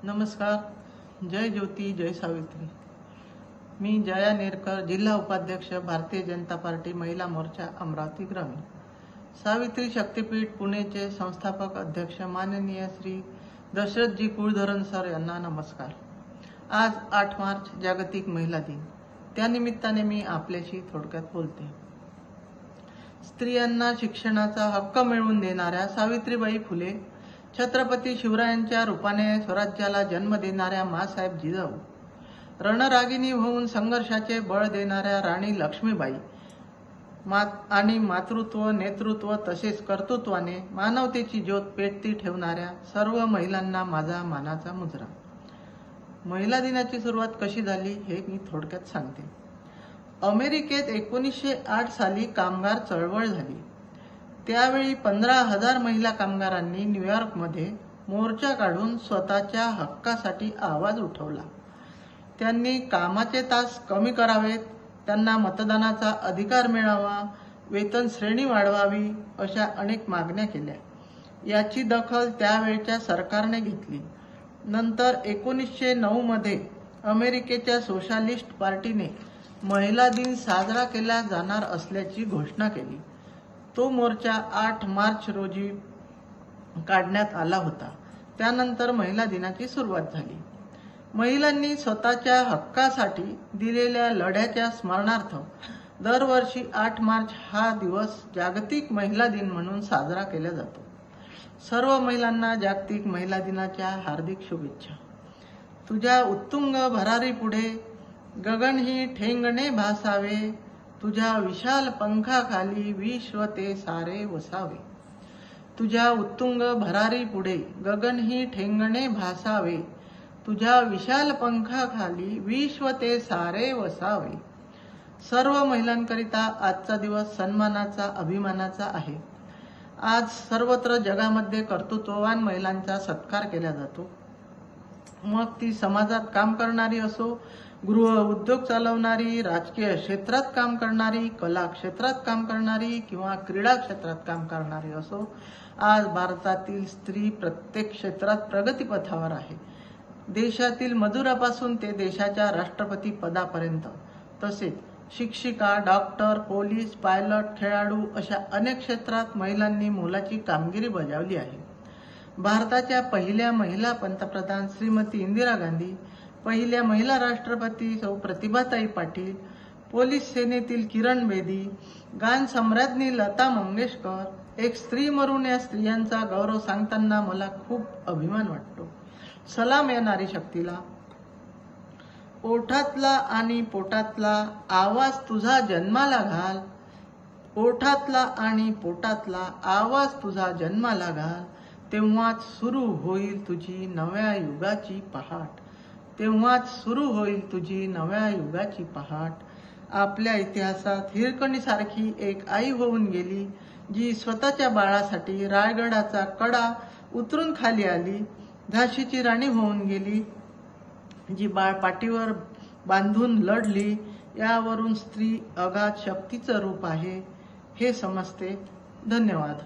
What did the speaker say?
नमस्कार. जय ज्योती जय सावित्री. मी जया नेरकर, जिल्हा उपाध्यक्ष, भारतीय जनता पार्टी महिला मोर्चा, अमरावती ग्रामीण. सावित्री शक्तीपीठ पुणेचे संस्थापक अध्यक्ष माननीय श्री दशरथजी कुळधरण सर यांना नमस्कार. आज 8 मार्च जागतिक महिला दिन. त्यानिमित्ताने मी आपल्याशी थोडक्यात बोलते. स्त्रियांना शिक्षणाचा हक्क मिळवून देणाऱ्या सावित्रीबाई फुले, छत्रपती शिवरायांच्या रूपाने स्वराज्याला जन्म देणाऱ्या माँसाहेब जिजाऊ, रणरागिणी होऊन संघर्षाचे बळ देणाऱ्या राणी लक्ष्मीबाई आणि मातृत्व, नेतृत्व तसेच कर्तृत्वाने मानवतेची ज्योत पेटती ठेवणाऱ्या सर्व महिलांना माझा मानाचा मुजरा. महिला दिनाची सुरुवात कशी झाली हे मी थोडक्यात सांगते. अमेरिकेत 1908 साली कामगार चळवळ झाली. त्यावेळी 15,000 महिला कामगारांनी न्यूयॉर्कमध्ये मोर्चा काढून स्वतःच्या हक्कासाठी आवाज उठवला. त्यांनी कामाचे तास कमी करावेत, त्यांना मतदानाचा अधिकार मिळावा, वेतन श्रेणी वाढवावी अशा अनेक मागण्या केल्या. याची दखल त्यावेळच्या सरकारने घेतली. नंतर 1909 मध्ये अमेरिकेच्या सोशालिस्ट पार्टीने महिला दिन साजरा केला जाणार असल्याची घोषणा केली. तो मोर्चा 8 मार्च रोजी काढण्यात आला होता. त्यानंतर महिला दिनाची सुरुवात झाली. महिलांनी स्वतःच्या हक्कासाठी दिलेल्या लढ्याच्या स्मरणार्थ दरवर्षी 8 मार्च हा दिवस जागतिक महिला दिन म्हणून साजरा केला जातो. सर्व महिलांना जागतिक महिला दिनाच्या हार्दिक शुभेच्छा. तुझ्या उत्तुंग भरारी पुढे गगनही ठेंगणे भासावे, तुझ्या विशाल पंखाखाली विश्व ते सारे वसावे. तुझ्या उत्तुंग भरारी पुढे गगनही ठेंगणे भासावे, तुझ्या विशाल पंखाखाली विश्व ते सारे वसावे. सर्व महिलांकरिता आजचा दिवस सन्मानाचा, अभिमानाचा आहे. आज सर्वत्र जगामध्ये कर्तृत्ववान महिलांचा सत्कार केला जातो. मग ती समाजात काम करणारी असो, गृह उद्योग चालवणारी, राजकीय क्षेत्रात काम करणारी, कला क्षेत्रात काम करणारी किंवा क्रीडा क्षेत्रात काम करणारी असो, आज भारतातील स्त्री प्रत्येक क्षेत्रात प्रगतीपथावर आहे. देशातील मजुरापासून ते देशाच्या राष्ट्रपती पदापर्यंत, तसेच शिक्षिका, डॉक्टर, पोलीस, पायलट, खेळाडू अशा अनेक क्षेत्रात महिलांनी मोलाची कामगिरी बजावली आहे. भारताच्या पहिल्या महिला पंतप्रधान श्रीमती इंदिरा गांधी, पहिल्या महिला राष्ट्रपती सौ प्रतिभाताई पाटील, पोलीस सेनेतील किरण बेदी, गान सम्राज्ञी लता मंगेशकर, एक स्त्री म्हणून या स्त्रियांचा गौरव सांगताना मला खूप अभिमान वाटतो. सलाम या नारी शक्तीला. ओठातला आणि पोटातला आवाज तुझा जन्माला घाल, ओठातला आणि पोटातला आवाज तुझा जन्माला घाल, तेव्हाच सुरू होईल तुझी नव्या युगाची पहाट, तेव्हाच सुरू होईल तुझी नव्या युगाची पहाट. आपल्या इतिहासात हिरकणीसारखी एक आई होऊन गेली, जी स्वतःच्या बाळासाठी रायगडाचा कडा उतरून खाली आली. झाशीची राणी होऊन गेली, जी बाळ पाठीवर बांधून लढली. यावरून स्त्री अगाध शक्तीचं रूप आहे हे समजते. धन्यवाद.